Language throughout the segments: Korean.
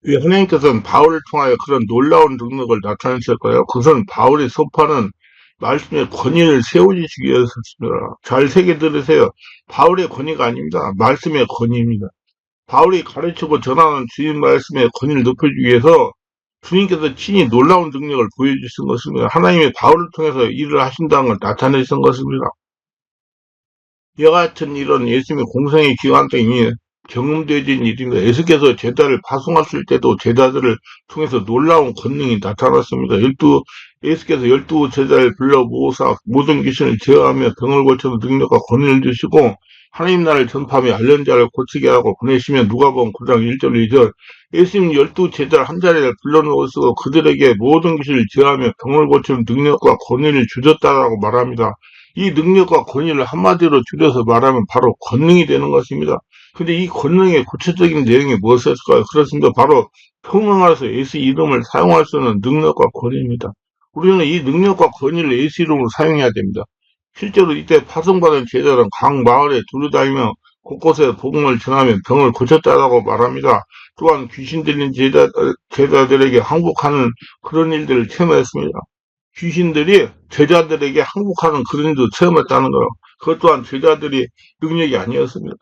왜 하나님께서는 바울을 통하여 그런 놀라운 능력을 나타내셨을까요? 그것은 바울이 선포하는 말씀의 권위를 세워주시기 위해서였습니다. 잘 새겨 들으세요. 바울의 권위가 아닙니다. 말씀의 권위입니다. 바울이 가르치고 전하는 주님 말씀의 권위를 높여주기 위해서 주님께서 친히 놀라운 능력을 보여주신 것입니다. 하나님이 바울을 통해서 일을 하신다는 걸 나타내신 것입니다. 이와 같은 일은 예수님의 공생의 기간 동안 경험되어진 일입니다. 예수께서 제자를 파송하실 때도 제자들을 통해서 놀라운 권능이 나타났습니다. 예수께서 12 제자를 불러 모으사 모든 귀신을 제어하며 병을 고치는 능력과 권위를 주시고 하나님 나라를 전파하며 알려는 자를 고치게 하고 보내시며 누가복음 9장 1절 2절 예수님 12 제자를 한 자리에 불러놓으시고 그들에게 모든 귀신을 제어하며 병을 고치는 능력과 권위를 주셨다라고 말합니다. 이 능력과 권위를 한마디로 줄여서 말하면 바로 권능이 되는 것입니다. 근데 이 권능의 구체적인 내용이 무엇일까요? 그렇습니다. 바로 평행하서 예수 이름을 사용할 수 있는 능력과 권위입니다. 우리는 이 능력과 권위를 예수 이름으로 사용해야 됩니다. 실제로 이때 파송받은 제자들은 각 마을에 두루다니며 곳곳에 복음을 전하며 병을 고쳤다라고 말합니다. 또한 귀신 들린 제자들에게 항복하는 그런 일들을 체험했습니다. 귀신들이 제자들에게 항복하는 그런 일도 체험했다는 거예요. 그것 또한 제자들이 능력이 아니었습니다.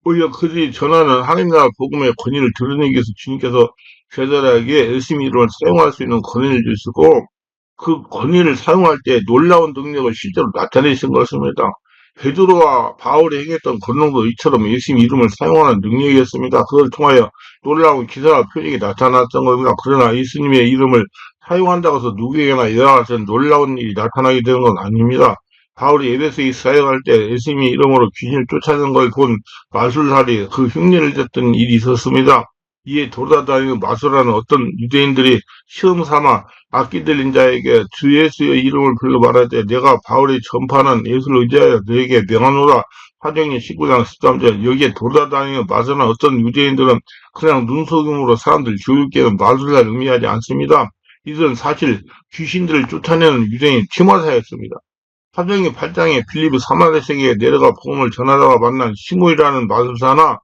오히려 그들이 전하는 하나님 나라 복음의 권위를 드러내기 위해서 주님께서 제자들에게 열심히 이름을 사용할 수 있는 권위를 주시고 그 권위를 사용할 때 놀라운 능력을 실제로 나타내신 것입니다. 베드로와 바울이 행했던 권능도 이처럼 예수님 이름을 사용하는 능력이었습니다. 그걸 통하여 놀라운 기사와 표적이 나타났던 겁니다. 그러나 예수님의 이름을 사용한다고 해서 누구에게나 이와 같은 놀라운 일이 나타나게 되는 건 아닙니다. 바울이 에베소에 사역할 때 예수님의 이름으로 귀신을 쫓아낸 걸 본 마술사리 그 흉내를 졌던 일이 있었습니다. 이에 돌아다니는 마술하는 어떤 유대인들이 시험 삼아 악기 들린 자에게 주 예수의 이름을 불러 말하되 내가 바울이 전파하는 예수를 의지하여 너에게 명하노라. 사도행전 19장 13절. 여기에 돌아다니는 마술하는 어떤 유대인들은 그냥 눈속임으로 사람들 죽이게 하는 마술사를 의미하지 않습니다. 이들은 사실 귀신들을 쫓아내는 유대인 티모사였습니다. 사도행전 8장에 빌립이 사마리아에게 내려가 복음을 전하다가 만난 시므이라는 마술사나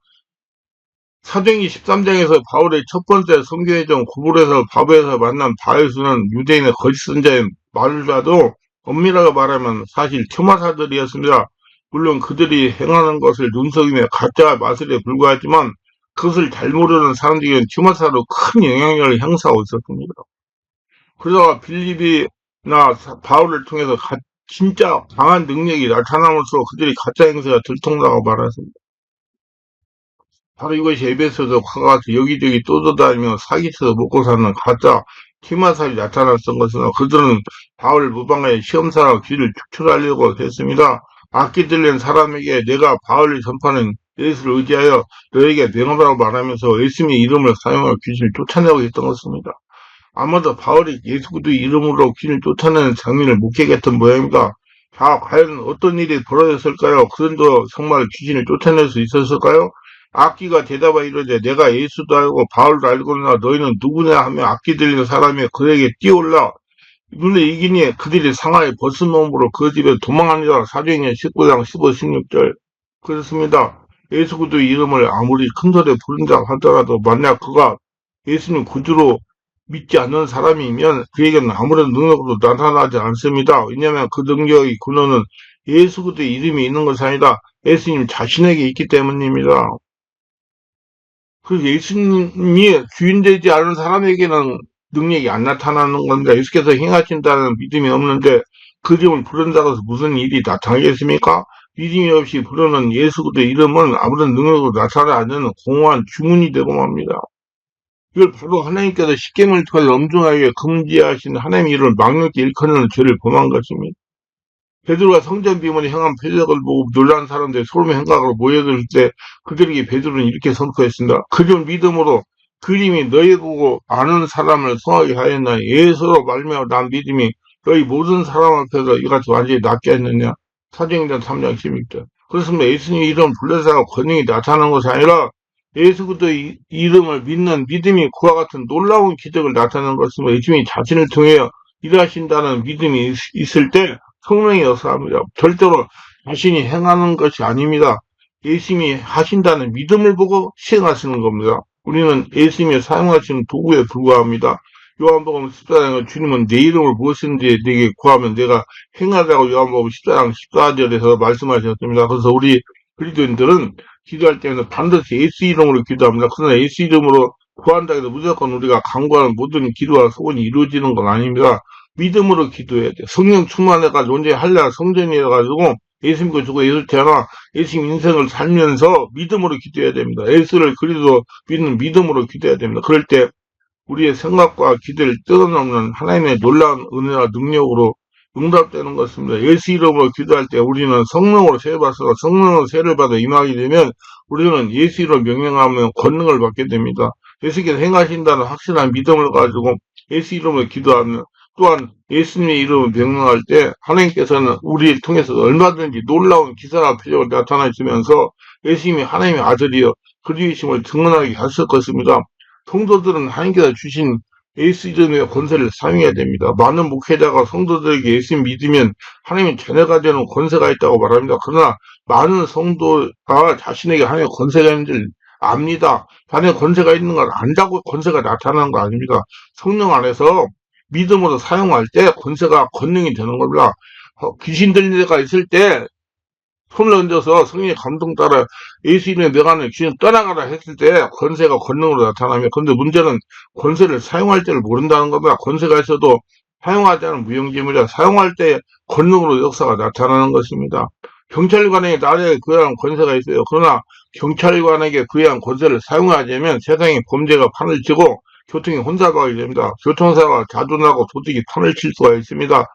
사도행전 13장에서 바울의 첫 번째 선교회전 구불에서 바보에서 만난 바울수는 유대인의 거짓 선자인 마술사도 엄밀하게 말하면 사실 투마사들이었습니다. 물론 그들이 행하는 것을 눈속임에 가짜 마술에 불과하지만 그것을 잘 모르는 사람들에게는 투마사로 큰 영향력을 행사하고 있었습니다. 그러다가 빌립이나 바울을 통해서 진짜 강한 능력이 나타남으로써 그들이 가짜 행세가 들통나고 말았습니다. 바로 이것이 에베소서와 같이 여기저기 떠돌아다니며 사기쳐서 먹고 사는 가짜 티마살이 나타났던 것은 그들은 바울을 무방하여 시험사라 귀를 축출하려고 했습니다. 악기 들린 사람에게 내가 바울을 전파하는 예수를 의지하여 너에게 명하라고 말하면서 예수님의 이름을 사용하여 귀신을 쫓아내고 있던 것입니다. 아마도 바울이 예수 그리스도의 이름으로 귀신을 쫓아내는 장면을 목격했던 모양입니다. 자, 과연 어떤 일이 벌어졌을까요? 그런도 정말 귀신을 쫓아낼 수 있었을까요? 악기가 대답하 이르되 내가 예수도 알고 바울도 알고나 너희는 누구냐 하며 악기 들리는 사람이 그에게 뛰어올라 눈에 이기니 그들이 상하에 벗은 몸으로 그 집에 도망하니라. 사도행전 19장 15, 16절. 그렇습니다. 예수 그리스도의 이름을 아무리 큰 소리에 부른다 하더라도 만약 그가 예수님 구주로 믿지 않는 사람이면 그에게는 아무런 능력으로 나타나지 않습니다. 왜냐하면 그 능력의 근원은 예수 그리스도의 이름이 있는 것이 아니라 예수님 자신에게 있기 때문입니다. 그 예수님이 주인되지 않은 사람에게는 능력이 안 나타나는 겁니다. 예수께서 행하신다는 믿음이 없는데 그 이름을 부른다고 해서 무슨 일이 나타나겠습니까? 믿음이 없이 부르는 예수 그리스도의 이름은 아무런 능력으로 나타나지 않는 공허한 주문이 되고 맙니다. 이걸 바로 하나님께서 십계명을 통해 엄중하게 금지하신 하나님의 이름을 망령히 일컫는 죄를 범한 것입니다. 베드로가 성전 비문에 향한 표적을 보고 놀란 사람들이 소름의 행각으로 모여들 때 그들에게 베드로는 이렇게 선포했습니다. 그들 믿음으로 그림이 너희 보고 아는 사람을 성하게 하였나 예수로 말미암아 난 믿음이 너희 모든 사람 앞에서 이같이 완전히 낫게 했느냐. 사도행전 3장 16절. 그렇습니다. 예수님 이름 불러서 권능이 나타나는 것이 아니라 예수 그리스도의 이름을 믿는 믿음이 그와 같은 놀라운 기적을 나타내는 것입니다. 예수님이 자신을 통해 일하신다는 믿음이 있을 때 성령이 역사합니다. 절대로 자신이 행하는 것이 아닙니다. 예수님이 하신다는 믿음을 보고 시행하시는 겁니다. 우리는 예수님이 사용하시는 도구에 불과합니다. 요한복음 14장에 주님은 내 이름을 무엇인지 내게 구하면 내가 행하라고 요한복음 14장 14절에서 말씀하셨습니다. 그래서 우리 그리스도인들은 기도할 때는 반드시 예수 이름으로 기도합니다. 그러나 예수 이름으로 구한다 해도 무조건 우리가 간구하는 모든 기도와 소원이 이루어지는 건 아닙니다. 믿음으로 기도해야 돼요. 성령 충만해가지고 언제 할례 성전이어가지고 예수 믿고 주고 예수 태어나 예수님 인생을 살면서 믿음으로 기도해야 됩니다. 예수를 그리스도 믿는 믿음으로 기도해야 됩니다. 그럴 때 우리의 생각과 기대를 뛰어넘는 하나님의 놀라운 은혜와 능력으로 응답되는 것입니다. 예수 이름으로 기도할 때 우리는 성령으로 세를 받아서 성령으로 세를 받아 임하게 되면 우리는 예수 이름으로 명령하면 권능을 받게 됩니다. 예수께서 행하신다는 확실한 믿음을 가지고 예수 이름으로 기도하면 또한 예수님의 이름을 명령할 때 하나님께서는 우리를 통해서 얼마든지 놀라운 기사나 표적을 나타내시면서 예수님이 하나님의 아들이여 그리스도이심을 증언하게 하실 것입니다. 성도들은 하나님께서 주신 예수 이름의 권세를 사용해야 됩니다. 많은 목회자가 성도들에게 예수님 믿으면 하나님의 자녀가 되는 권세가 있다고 말합니다. 그러나 많은 성도가 자신에게 하나님의 권세가 있는지를 압니다. 자녀의 권세가 있는 걸 안다고 권세가 나타나는 거 아닙니다. 성령 안에서 믿음으로 사용할 때 권세가 권능이 되는 겁니다. 귀신 들린 데가 있을 때 손을 얹어서 성령의 감동 따라 예수 이름의 명하는 귀신 떠나가라 했을 때 권세가 권능으로 나타나며, 근데 문제는 권세를 사용할 때를 모른다는 겁니다. 권세가 있어도 사용하지 않은 무용지물이라 사용할 때 권능으로 역사가 나타나는 것입니다. 경찰관에게 나라에 그러한 권세가 있어요. 그러나 경찰관에게 그러한 권세를 사용하자면 세상에 범죄가 판을 치고 교통이 혼잡하게 됩니다. 교통사고가 자주 나고 도둑이 판을 칠 수가 있습니다.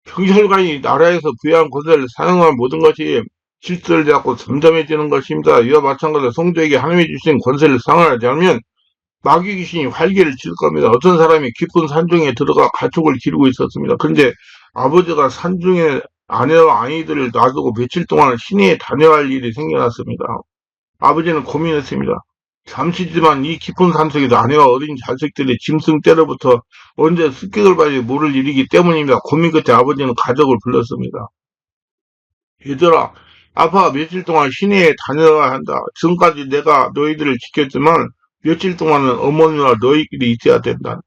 경찰관이 나라에서 부여한 권세를 사용한 모든 것이 질서를 잡고 잠잠해지는 것입니다. 이와 마찬가지로 성도에게 하나님이 주신 권세를 사용하지 않으면 마귀 귀신이 활개를 칠 겁니다. 어떤 사람이 깊은 산중에 들어가 가축을 기르고 있었습니다. 그런데 아버지가 산중에 아내와 아이들을 놔두고 며칠 동안 시내에 다녀갈 일이 생겨났습니다. 아버지는 고민했습니다. 잠시지만 이 깊은 산속에서 아내와 어린 자식들이 짐승 때로부터 언제 습격을 받을지 모를 일이기 때문입니다. 고민 끝에 아버지는 가족을 불렀습니다. 얘들아, 아빠가 며칠 동안 시내에 다녀야 한다. 지금까지 내가 너희들을 지켰지만 며칠 동안은 어머니와 너희끼리 있어야 된다.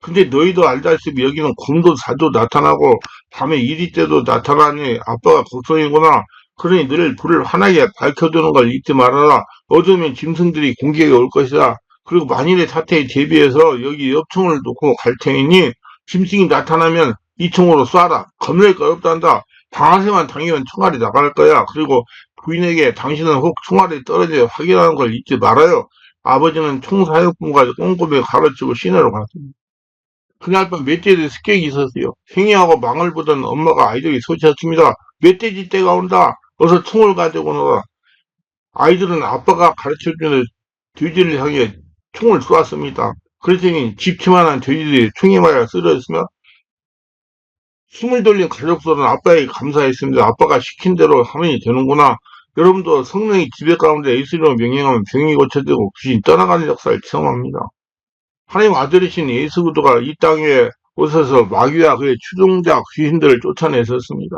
근데 너희도 알다시피 여기는 곰도 사도 나타나고 밤에 이리 때도 나타나니 아빠가 걱정이구나. 그러니 늘 불을 환하게 밝혀두는 걸 잊지 말아라. 어두우면 짐승들이 공격에 올 것이다. 그리고 만일의 사태에 대비해서 여기 엽총을 놓고 갈 테니 짐승이 나타나면 이 총으로 쏴라. 겁낼 거 없단다. 방아쇠만 당기면 총알이 나갈 거야. 그리고 부인에게 당신은 혹 총알이 떨어져 확인하는 걸 잊지 말아요. 아버지는 총 사육분까지 꼼꼼히 가르치고 시내로 갔습니다. 그날 밤 멧돼지 습격이 있었어요. 생이하고 망을 보던 엄마가 아이들이 소리쳤습니다. 멧돼지 때가 온다. 어서 총을 가지고 오너라. 아이들은 아빠가 가르쳐주는 돼지를 향해 총을 쏘았습니다. 그랬더니 집치만한 돼지들이 총에 맞아 쓰러졌으며 숨을 돌린 가족들은 아빠에게 감사했습니다. 아빠가 시킨 대로 하면 되는구나. 여러분도 성령이 지배 가운데 예수님을 명령하면 병이 고쳐지고 귀신이 떠나가는 역사를 체험합니다. 하나님 아들이신 예수 그리스도가 이 땅에 오셔서 마귀와 그의 추종자 귀신들을 쫓아내셨습니다.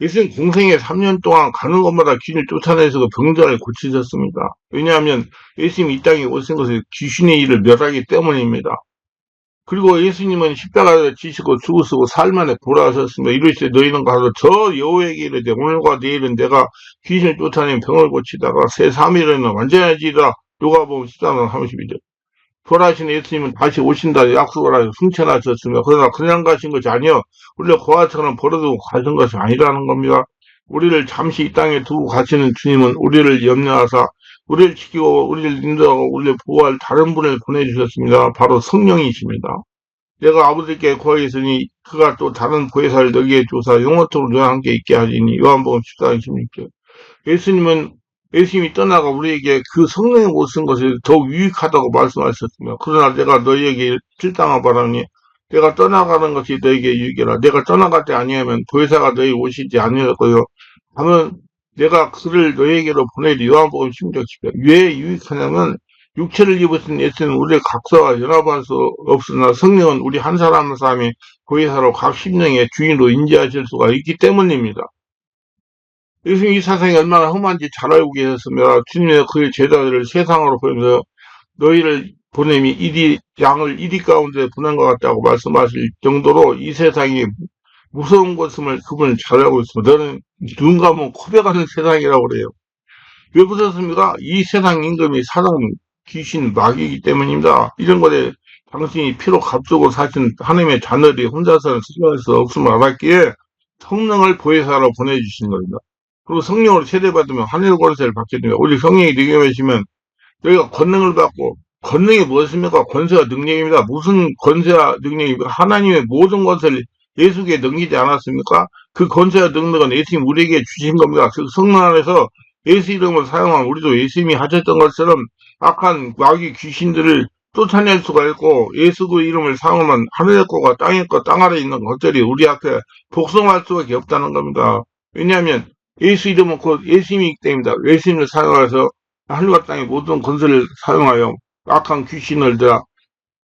예수님 공생에 3년 동안 가는 곳마다 귀신을 쫓아내서 병자를 고치셨습니다. 왜냐하면 예수님이 이 땅에 오신 것은 귀신의 일을 멸하기 때문입니다. 그리고 예수님은 십자가에 지시고 죽으시고 살만에 돌아가셨습니다. 이르시되 너희는 가서 저 여호와에게 이르되 오늘과 내일은 내가 귀신을 쫓아내면 병을 고치다가 새 3일에는 완전해지리라. 누가복음 14장 32절. 부활하신 예수님은 다시 오신다 약속을 하여 승천하셨습니다. 그러나 그냥 가신 것이 아니요 우리를 고아처럼 버려두고 가신 것이 아니라는 겁니다. 우리를 잠시 이 땅에 두고 가시는 주님은 우리를 염려하사 우리를 지키고 우리를 인도하고 우리를 보호할 다른 분을 보내주셨습니다. 바로 성령이십니다. 내가 아버지께 구하겠으니 그가 또 다른 보혜사를 너희에게 주사 영원토록 너희와 함께 있게 하리니. 요한복음 14장 16절. 예수님이 떠나가 우리에게 그 성령이 오신 것이 더욱 유익하다고 말씀하셨습니다. 그러나 내가 너희에게 필당하 바라니 내가 떠나가는 것이 너희에게 유익이라. 내가 떠나갈 때 아니하면 보혜사가 너희 오시지 아니하고요. 하면 내가 그를 너희에게로 보내리. 요한복음 16장 10절. 왜 유익하냐면 육체를 입으신 예수는 우리의 각서와 연합할 수 없으나 성령은 우리 한 사람 한 사람이 보혜사로 각 심령의 주인으로 인지하실 수가 있기 때문입니다. 예수님 이 사상이 얼마나 험한지 잘 알고 계셨으며 주님의 그의 제자들을 세상으로 보내면서 너희를 보냄이 이리 양을 이리 가운데 보낸 것 같다고 말씀하실 정도로 이 세상이 무서운 것임을 그분은 잘 알고 있습니다. 너는 눈 감으면 코베가는 세상이라고 그래요. 왜 그렇습니까? 이 세상 임금이 사단, 귀신, 마귀이기 때문입니다. 이런 것에 당신이 피로 값주고 사신 하나님의 자녀들이 혼자서는 수행할 수 없음을 알았기에 성령을 보혜사로 보내주신 겁니다. 그리고 성령으로 세례받으면 하늘 권세를 받게 됩니다. 오직 성령이 능히 오시면 저희가 권능을 받고 권능이 무엇입니까? 권세와 능력입니다. 무슨 권세와 능력입니까? 하나님의 모든 것을 예수께 넘기지 않았습니까? 그 권세와 능력은 예수님 우리에게 주신 겁니다. 즉 성령 안에서 예수 이름을 사용한 우리도 예수님이 하셨던 것처럼 악한 마귀 귀신들을 쫓아낼 수가 있고 예수 그 이름을 사용하면 하늘의 것과 땅의 것, 땅 아래에 있는 것들이 우리 앞에 복종할 수밖에 없다는 겁니다. 왜냐하면 예수 이름은 곧 예수님이기 때문입니다. 예수님을 사용해서 하늘과 땅의 모든 권세를 사용하여 악한 귀신을 다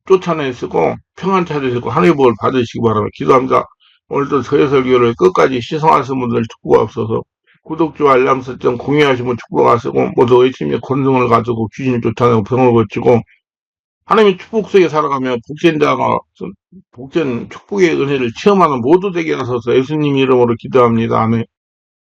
쫓아내시고 평안 찾으시고 하늘의 복을 받으시기 바랍니다. 기도합니다. 오늘도 저의 설교를 끝까지 시청하시는 분들 축복가 없어서 구독과 알람 설정 공유하시면 축복가 하시고 모두 의심의 권능을 가지고 귀신을 쫓아내고 병을 고치고 하나님의 축복 속에 살아가며 복된 자가 복된 축복의 은혜를 체험하는 모두 되게 하소서 예수님 이름으로 기도합니다. 아멘.